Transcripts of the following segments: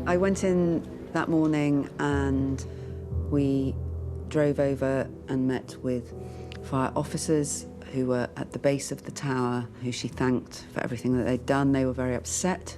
I went in that morning and we drove over and met with fire officers who were at the base of the tower, who she thanked for everything that they'd done. They were very upset.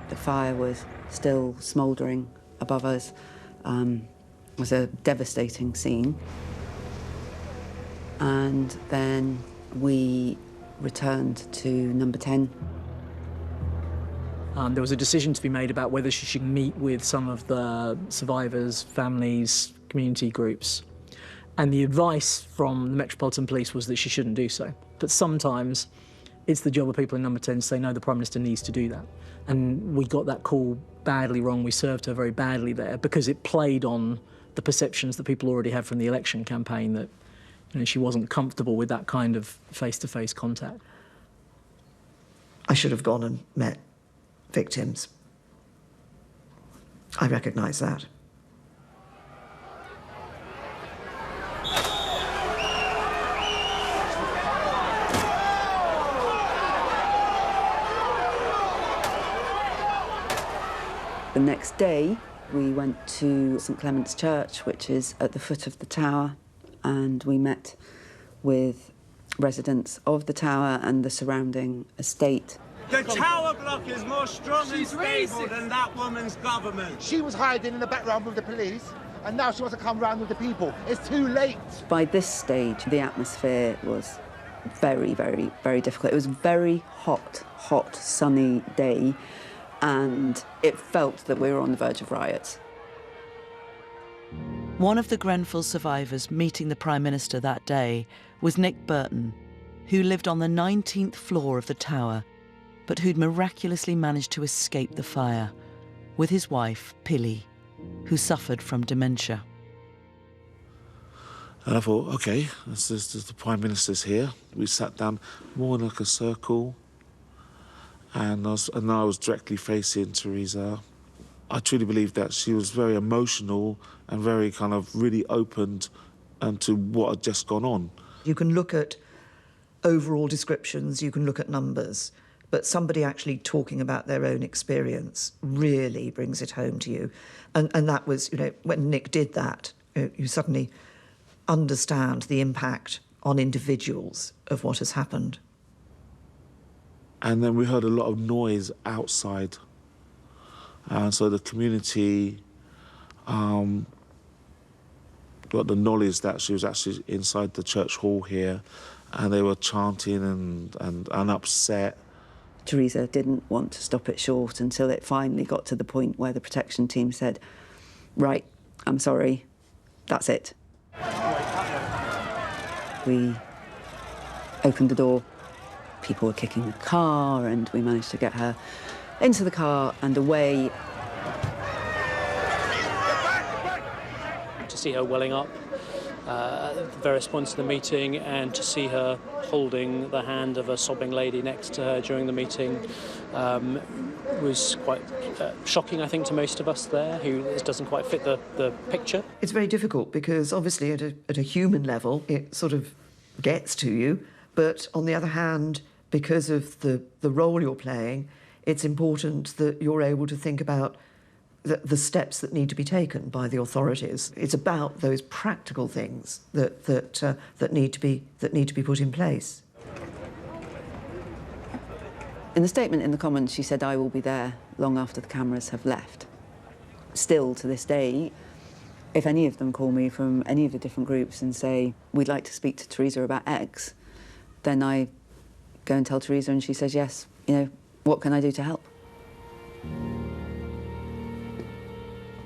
The fire was still smouldering above us. It was a devastating scene. And then we returned to number 10. There was a decision to be made about whether she should meet with some of the survivors, families, community groups. And the advice from the Metropolitan Police was that she shouldn't do so. But sometimes it's the job of people in number 10 to say, no, the Prime Minister needs to do that. And we got that call badly wrong. We served her very badly there because it played on the perceptions that people already had from the election campaign that she wasn't comfortable with that kind of face-to-face contact. I should have gone and met victims. I recognise that. The next day, we went to St Clement's Church, which is at the foot of the tower, and we met with residents of the tower and the surrounding estate. The tower block is more strong and stable than that woman's government. She was hiding in the background with the police, and now she wants to come round with the people. It's too late. By this stage, the atmosphere was very, very, very difficult. It was a very hot, sunny day, and it felt that we were on the verge of riots. One of the Grenfell survivors meeting the Prime Minister that day was Nick Burton, who lived on the 19th floor of the tower, but who'd miraculously managed to escape the fire with his wife, Pilly, who suffered from dementia. And I thought, OK, this is the Prime Minister's here. We sat down more in like a circle, and I was directly facing Theresa. I truly believe that she was very emotional and very kind of really opened to what had just gone on. You can look at overall descriptions, you can look at numbers, but somebody actually talking about their own experience really brings it home to you. And that was, when Nick did that, you suddenly understand the impact on individuals of what has happened. And then we heard a lot of noise outside. And so the community got the knowledge that she was actually inside the church hall here, and they were chanting and upset. Theresa didn't want to stop it short until it finally got to the point where the protection team said, right, I'm sorry, that's it. We opened the door. People were kicking the car, and we managed to get her into the car and away. To see her welling up at various points of the meeting, and to see her holding the hand of a sobbing lady next to her during the meeting was quite shocking, I think, to most of us there, who this doesn't quite fit the picture. It's very difficult because, obviously, at a human level, it sort of gets to you. But on the other hand, because of the role you're playing, it's important that you're able to think about the steps that need to be taken by the authorities. It's about those practical things that need to be put in place. In the statement in the Commons, she said, I will be there long after the cameras have left. Still, to this day, if any of them call me from any of the different groups and say, we'd like to speak to Theresa about X, then I go and tell Theresa, and she says, yes, what can I do to help?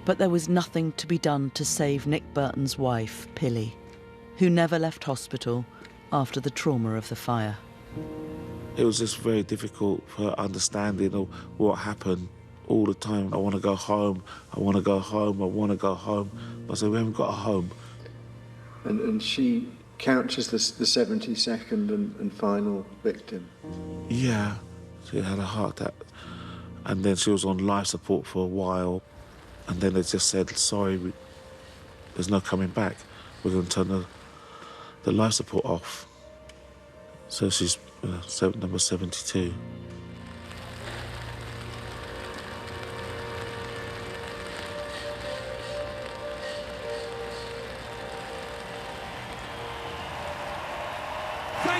But there was nothing to be done to save Nick Burton's wife, Pilly, who never left hospital after the trauma of the fire. It was just very difficult for her understanding of what happened all the time. I want to go home, I want to go home, I want to go home. I said, we haven't got a home. And she counts as the 72nd and final victim? Yeah, she had a heart attack. And then she was on life support for a while. And then they just said, sorry, there's no coming back. We're going to turn the life support off. So she's number 72.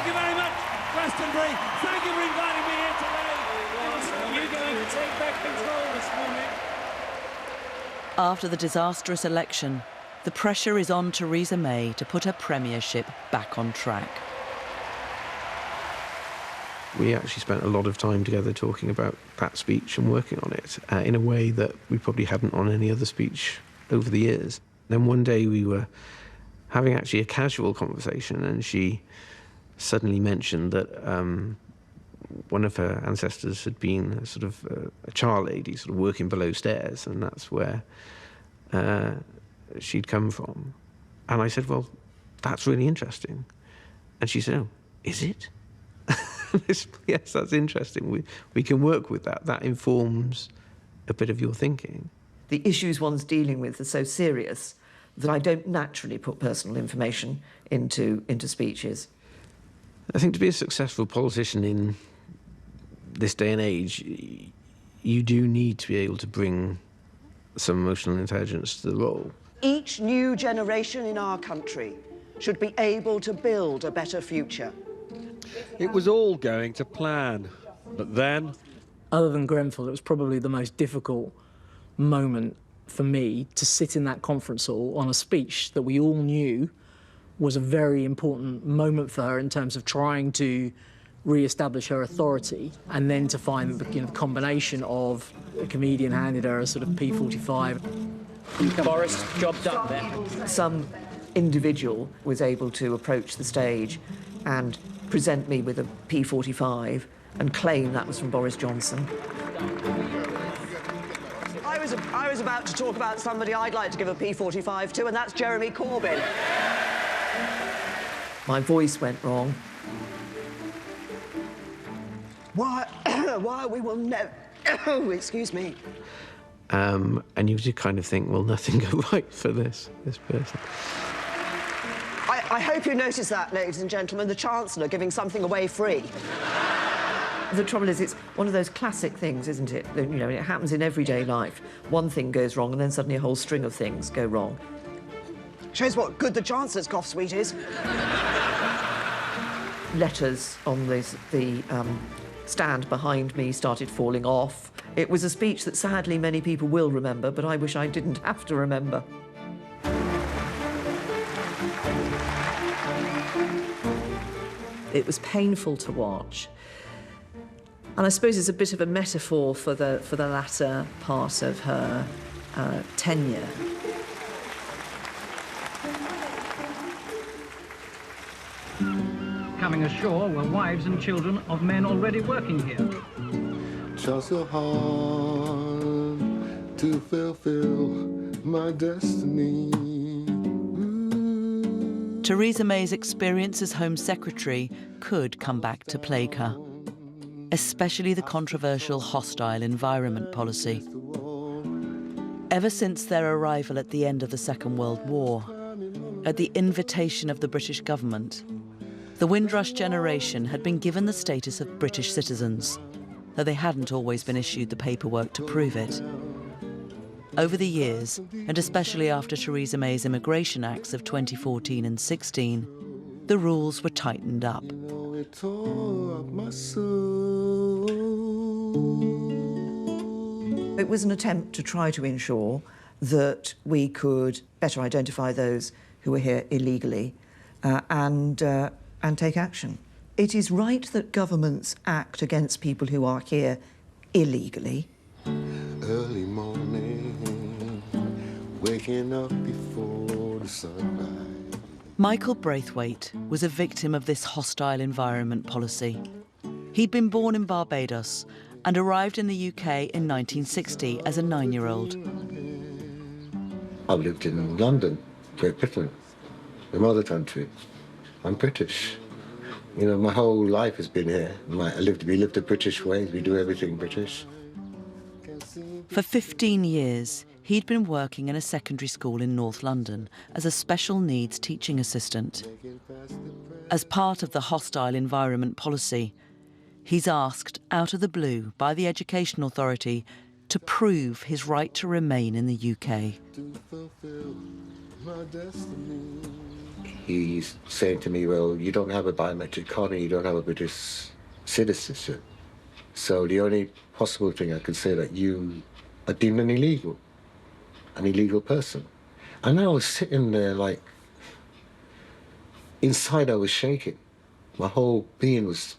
Thank you very much, Glastonbury. Thank you for inviting me here today. You're going to take back control this morning. After the disastrous election, the pressure is on Theresa May to put her premiership back on track. We actually spent a lot of time together talking about that speech and working on it in a way that we probably hadn't on any other speech over the years. Then one day we were having actually a casual conversation, and she suddenly mentioned that one of her ancestors had been a sort of a char lady, sort of working below stairs, and that's where she'd come from. And I said, well, that's really interesting. And she said, oh, is it? Yes, that's interesting. We can work with that. That informs a bit of your thinking. The issues one's dealing with are so serious that I don't naturally put personal information into speeches. I think to be a successful politician in this day and age, you do need to be able to bring some emotional intelligence to the role. Each new generation in our country should be able to build a better future. It was all going to plan, but then... Other than Grenfell, it was probably the most difficult moment for me to sit in that conference hall on a speech that we all knew was a very important moment for her in terms of trying to re-establish her authority, and then to find the combination of a comedian handed her a sort of P45. Boris, job done there. Some individual was able to approach the stage and present me with a P45 and claim that was from Boris Johnson. I was about to talk about somebody I'd like to give a P45 to, and that's Jeremy Corbyn. My voice went wrong. Why we will never... Oh, excuse me. And you just kind of think, well, nothing go right for this person. I hope you notice that, ladies and gentlemen, the Chancellor giving something away free. The trouble is, it's one of those classic things, isn't it? You know, it happens in everyday life. One thing goes wrong, and then suddenly a whole string of things go wrong. Shows what good the Chancellor's cough suite is. Letters on the stand behind me started falling off. It was a speech that sadly many people will remember, but I wish I didn't have to remember. It was painful to watch. And I suppose it's a bit of a metaphor for the latter part of her tenure. Coming ashore were wives and children of men already working here. Try so hard to fulfill my destiny. Theresa May's experience as Home Secretary could come back to plague her, especially the controversial hostile environment policy. Ever since their arrival at the end of the Second World War, at the invitation of the British government, the Windrush generation had been given the status of British citizens, though they hadn't always been issued the paperwork to prove it. Over the years, and especially after Theresa May's Immigration Acts of 2014 and 16, the rules were tightened up. It was an attempt to try to ensure that we could better identify those who were here illegally and take action. It is right that governments act against people who are here illegally. Early morning, waking up before the sunrise. Michael Braithwaite was a victim of this hostile environment policy. He'd been born in Barbados and arrived in the UK in 1960 as a 9-year-old. I've lived in London, Great Britain, the mother country. I'm British. You know, my whole life has been here. We live the British way. We do everything British. For 15 years, he'd been working in a secondary school in North London as a special needs teaching assistant. As part of the hostile environment policy, he's asked, out of the blue, by the Education Authority to prove his right to remain in the UK. he's saying to me, well, you don't have a biometric card and you don't have a British citizenship. So the only possible thing I can say that you are deemed an illegal person. And I was sitting there like, inside I was shaking. My whole being was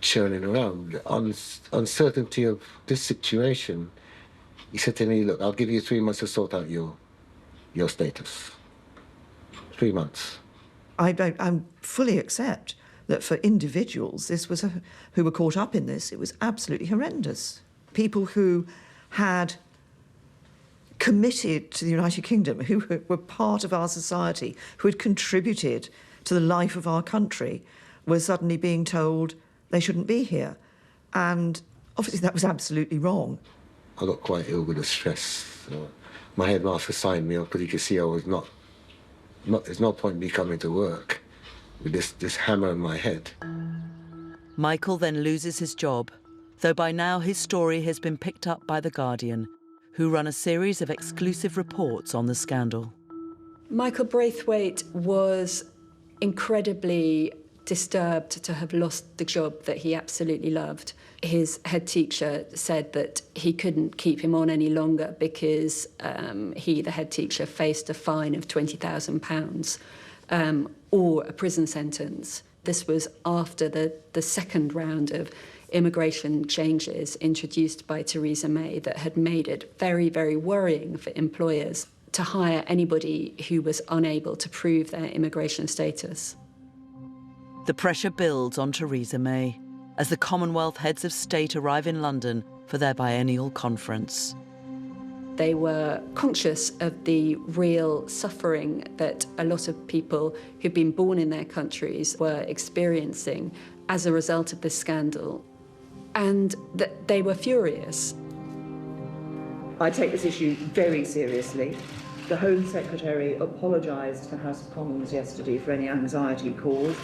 churning around. The uncertainty of this situation. He said to me, look, I'll give you 3 months to sort out your status. 3 months. I fully accept that for individuals, who were caught up in this, it was absolutely horrendous. People who had committed to the United Kingdom, who were part of our society, who had contributed to the life of our country, were suddenly being told they shouldn't be here. And obviously that was absolutely wrong. I got quite ill with the stress. My headmaster signed me off because he could see I was not there's no point in me coming to work with this hammer in my head. Michael then loses his job, though by now his story has been picked up by The Guardian, who run a series of exclusive reports on the scandal. Michael Braithwaite was incredibly disturbed to have lost the job that he absolutely loved. His head teacher said that he couldn't keep him on any longer because he, the head teacher, faced a fine of £20,000 or a prison sentence. This was after the second round of immigration changes introduced by Theresa May that had made it very, very worrying for employers to hire anybody who was unable to prove their immigration status. The pressure builds on Theresa May as the Commonwealth heads of state arrive in London for their biennial conference. They were conscious of the real suffering that a lot of people who'd been born in their countries were experiencing as a result of this scandal, and that they were furious. I take this issue very seriously. The Home Secretary apologised to the House of Commons yesterday for any anxiety caused,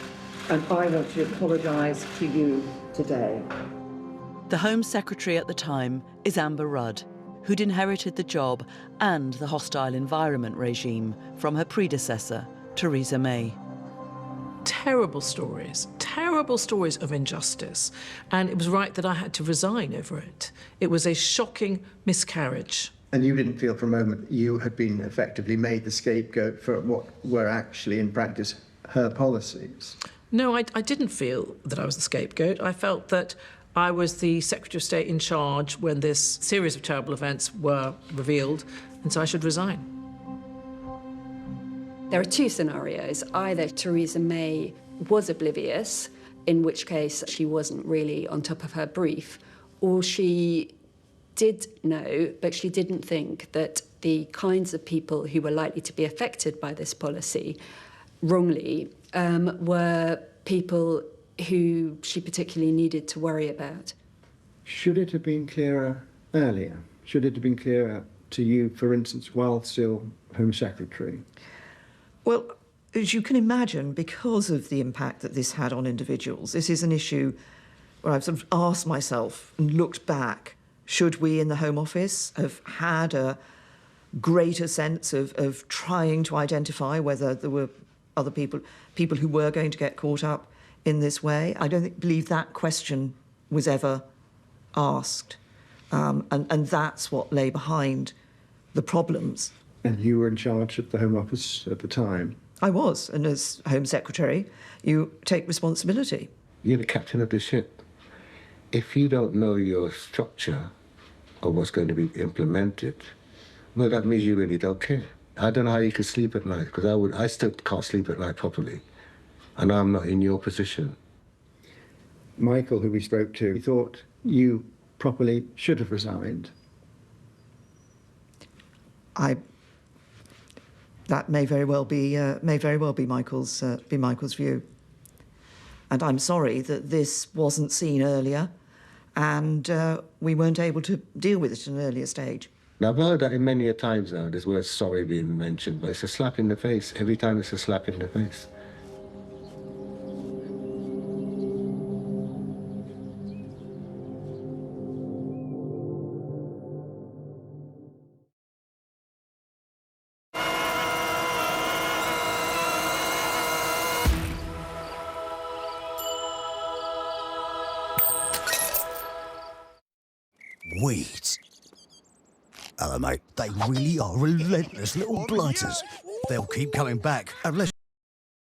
and I want to apologise to you today. The Home Secretary at the time is Amber Rudd, who'd inherited the job and the hostile environment regime from her predecessor, Theresa May. Terrible stories of injustice, and it was right that I had to resign over it. It was a shocking miscarriage. And you didn't feel for a moment you had been effectively made the scapegoat for what were actually, in practice, her policies? No, I didn't feel that I was the scapegoat. I felt that I was the Secretary of State in charge when this series of terrible events were revealed, and so I should resign. There are two scenarios. Either Theresa May was oblivious, in which case she wasn't really on top of her brief, or she did know, but she didn't think that the kinds of people who were likely to be affected by this policy, wrongly, were people who she particularly needed to worry about. Should it have been clearer earlier? Should it have been clearer to you, for instance, while still Home Secretary? Well, as you can imagine, because of the impact that this had on individuals, this is an issue where I've sort of asked myself and looked back, should we in the Home Office have had a greater sense of trying to identify whether there were other people who were going to get caught up in this way? I don't believe that question was ever asked. And that's what lay behind the problems. And you were in charge of the Home Office at the time? I was, and as Home Secretary, you take responsibility. You're the captain of the ship. If you don't know your structure of what's going to be implemented, well, that means you really don't care. I don't know how you could sleep at night, because I still can't sleep at night properly, and I'm not in your position. Michael, who we spoke to, he thought you properly should have resigned. That may very well be Michael's view, and I'm sorry that this wasn't seen earlier, and we weren't able to deal with it at an earlier stage. Now, I've heard that many a times now, this word sorry being mentioned, but it's a slap in the face. Every time it's a slap in the face. weeds. Hello, mate. They really are relentless little blighters. They'll keep coming back unless